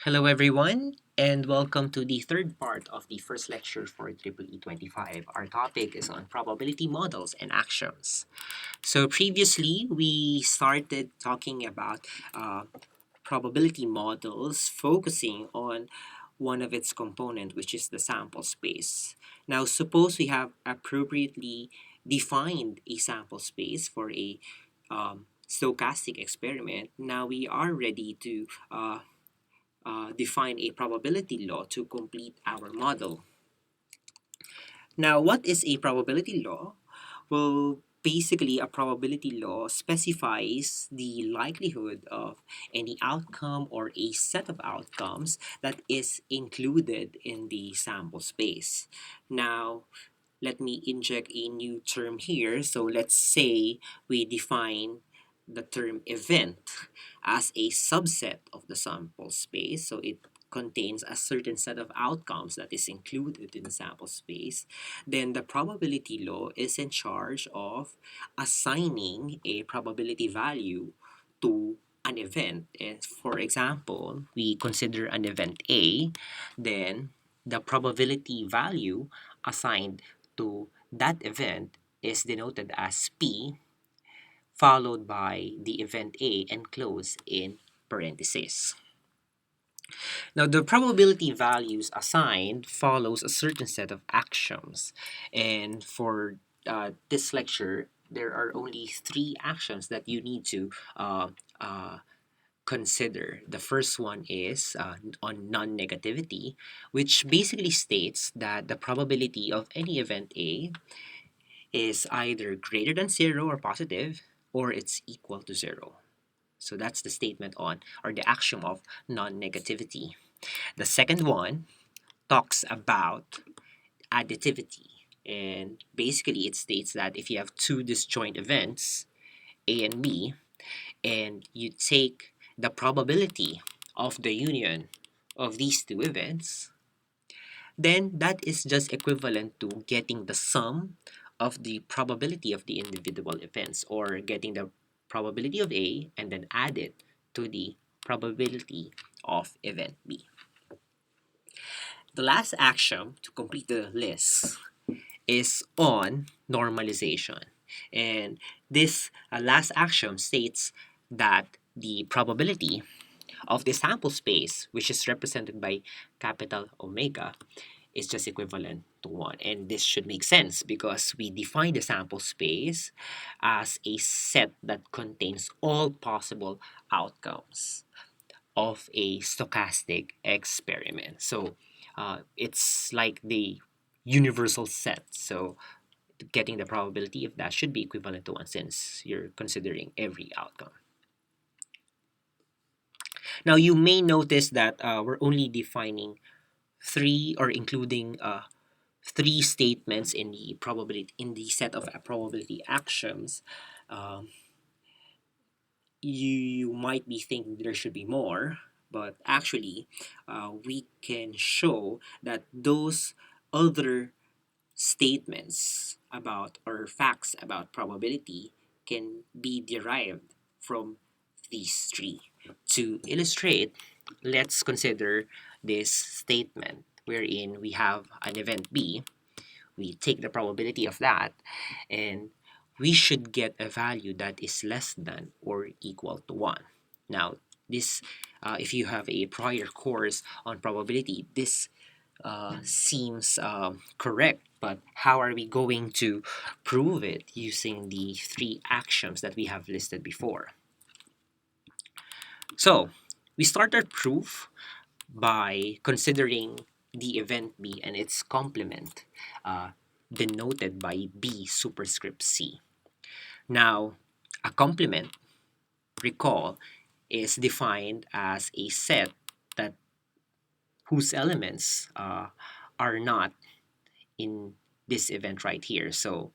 Hello, everyone, and welcome to the third part of the first lecture for EEE 25. Our topic is on probability models and axioms. So, previously, we started talking about probability models, focusing on one of its component, which is the sample space. Now, suppose we have appropriately defined a sample space for a stochastic experiment. Now we are ready to define a probability law to complete our model. Now, what is a probability law? Well, basically, a probability law specifies the likelihood of any outcome or a set of outcomes that is included in the sample space. Now, let me inject a new term here. So let's say we define the term event as a subset of the sample space. So it contains a certain set of outcomes that is included in the sample space. Then the probability law is in charge of assigning a probability value to an event. And for example, we consider an event A, then the probability value assigned to that event is denoted as P, followed by the event A enclosed in parentheses. Now, the probability values assigned follows a certain set of axioms. And for this lecture, there are only three actions that you need to uh, consider. The first one is on non-negativity, which basically states that the probability of any event A is either greater than zero or positive, or it's equal to zero. So that's the statement on, or the axiom of non-negativity. The second one talks about additivity. And basically, it states that if you have two disjoint events, A and B, and you take the probability of the union of these two events, then that is just equivalent to getting the sum of the probability of the individual events, or getting the probability of A and then add it to the probability of event B. The last action to complete the list is on normalization. And this last action states that the probability of the sample space, which is represented by capital omega, is just equivalent to 1. And this should make sense because we define the sample space as a set that contains all possible outcomes of a stochastic experiment. So it's like the universal set. So getting the probability of that should be equivalent to 1 since you're considering every outcome. Now you may notice that we're only defining three, or including three statements in the probability, in the set of probability axioms. Um, you might be thinking there should be more, but actually, we can show that those other statements about, or facts about probability, can be derived from these three. To illustrate, let's consider this statement wherein we have an event B. We take the probability of that, and we should get a value that is less than or equal to 1. Now, this, if you have a prior course on probability, this seems correct, but how are we going to prove it using the three axioms that we have listed before? So, we start our proof by considering the event B and its complement, uh, denoted by B superscript C. Now, a complement, recall, is defined as a set that whose elements are not in this event right here. So,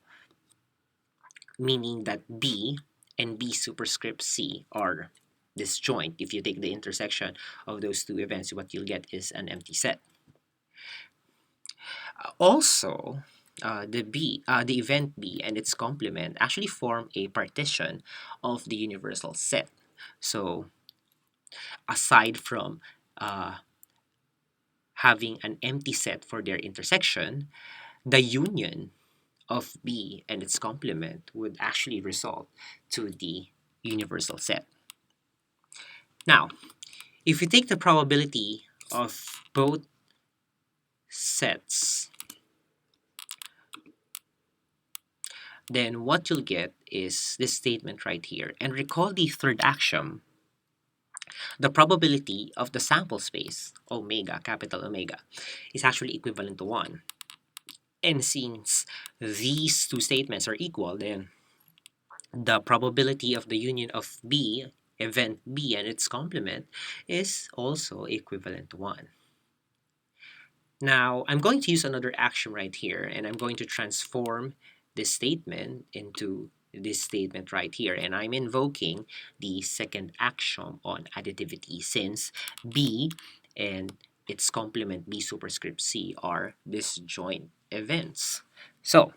meaning that B and B superscript C are disjoint. If you take the intersection of those two events, what you'll get is an empty set. Also, the event B and its complement actually form a partition of the universal set. So, aside from uh, having an empty set for their intersection, the union of B and its complement would actually result to the universal set. Now, if you take the probability of both sets, then what you'll get is this statement right here. And recall the third axiom. The probability of the sample space, omega, capital Omega, is actually equivalent to 1. And since these two statements are equal, then the probability of the union of B, event B, and its complement is also equivalent to 1. Now, I'm going to use another action right here, and I'm going to transform this statement into this statement right here, and I'm invoking the second axiom on additivity, since B and its complement B superscript C are disjoint events. So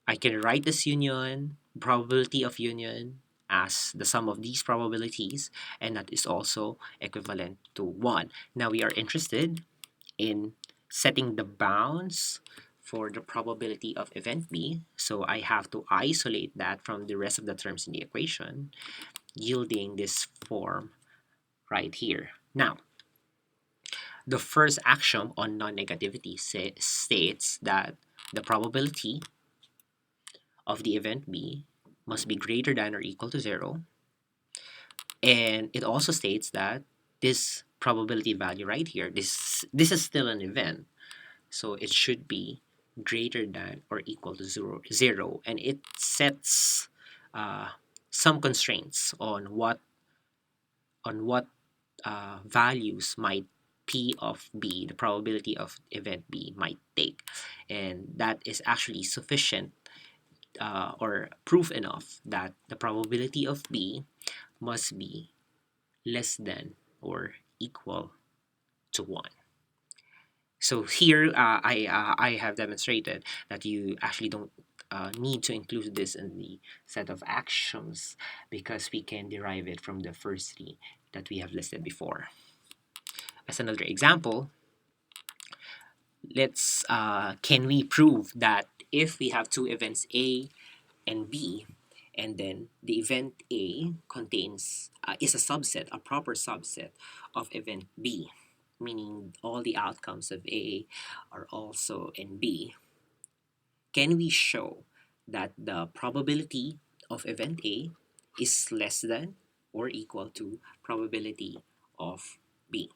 I can write this union, probability of union, as the sum of these probabilities, and that is also equivalent to 1. Now we are interested in setting the bounds for the probability of event B. So I have to isolate that from the rest of the terms in the equation, yielding this form right here. Now, the first axiom on non-negativity states that the probability of the event B must be greater than or equal to 0. And it also states that this probability value right here, this is still an event. So it should be greater than or equal to zero. And it sets some constraints on what values might P of B, the probability of event B, might take. And that is actually sufficient or proof enough that the probability of B must be less than or equal to 1. So here I have demonstrated that you actually don't need to include this in the set of axioms because we can derive it from the first three that we have listed before. As another example, let's can we prove that if we have two events A and B, and then the event A contains is a subset, a proper subset of event B, meaning all the outcomes of A are also in B. Can we show that the probability of event A is less than or equal to probability of B?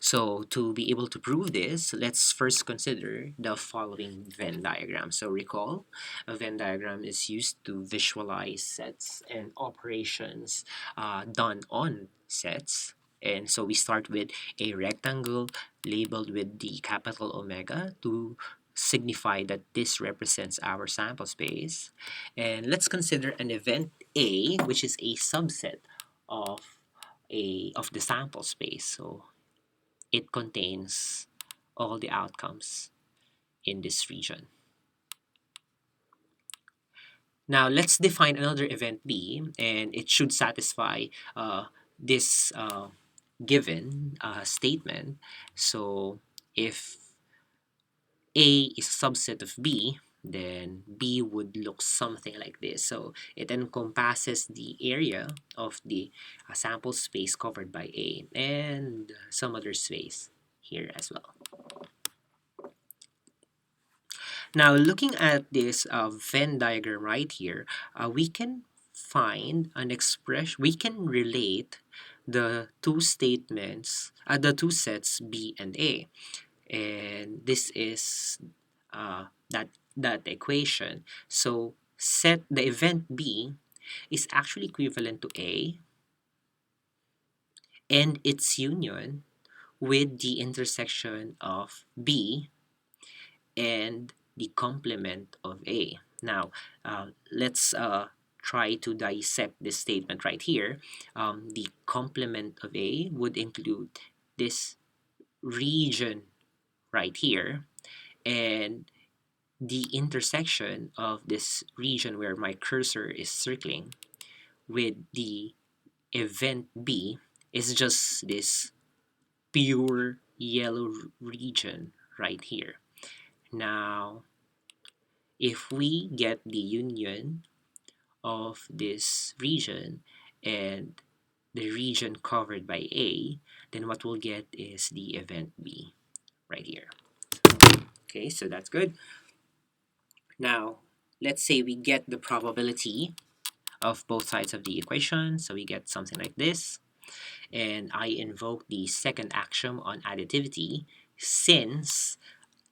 So to be able to prove this, let's first consider the following Venn diagram. So recall, a Venn diagram is used to visualize sets and operations done on sets. And so we start with a rectangle labeled with the capital Omega to signify that this represents our sample space. And let's consider an event A, which is a subset of the sample space. So it contains all the outcomes in this region. Now let's define another event B, and it should satisfy this given statement. So if A is a subset of B, then B would look something like this. So it encompasses the area of the sample space covered by A and some other space here as well. Now, looking at this Venn diagram right here, we can find an expression, we can relate the two statements, the two sets B and A. And this is that equation. So set the event B is actually equivalent to A and its union with the intersection of B and the complement of A. Now, let's try to dissect this statement right here. The complement of A would include this region right here, and the intersection of this region where my cursor is circling with the event B is just this pure yellow region right here. Now, if we get the union of this region and the region covered by A, then what we'll get is the event B right here. Okay, so that's good. Now, let's say we get the probability of both sides of the equation. So we get something like this. And I invoke the second axiom on additivity since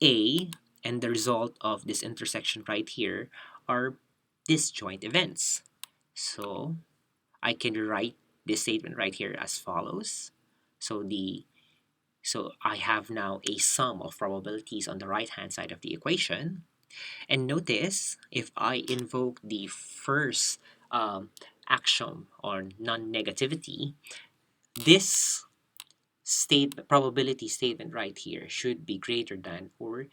A and the result of this intersection right here are disjoint events. So I can write this statement right here as follows. So I have now a sum of probabilities on the right hand side of the equation. And notice if I invoke the first axiom or non-negativity, this probability statement right here should be greater than or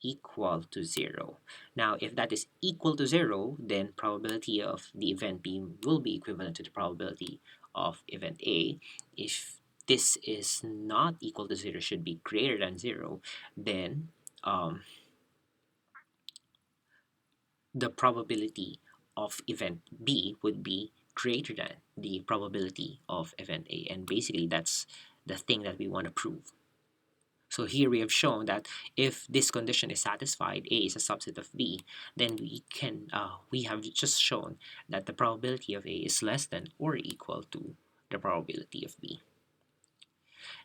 equal to 0. Now, if that is equal to 0, then probability of the event B will be equivalent to the probability of event A. If this is not equal to 0, should be greater than 0, then the probability of event B would be greater than the probability of event A. And basically, that's the thing that we want to prove. So here we have shown that if this condition is satisfied, A is a subset of B, then we have just shown that the probability of A is less than or equal to the probability of B.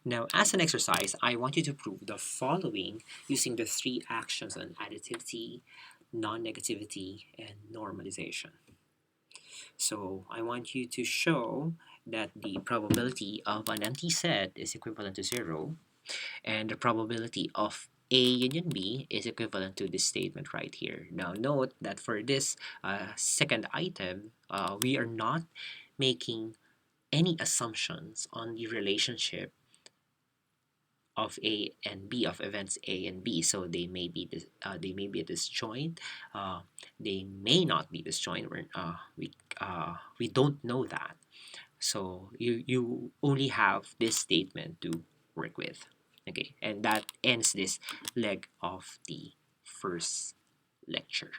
Now, as an exercise, I want you to prove the following using the three actions on additivity, non-negativity, and normalization. So I want you to show that the probability of an empty set is equivalent to 0, and the probability of A union B is equivalent to this statement right here. Now note that for this second item, we are not making any assumptions on the relationship of A and B, of events A and B. So they may be disjoint, they may not be disjoint. We don't know that. So you only have this statement to work with. Okay, and that ends this leg of the first lecture.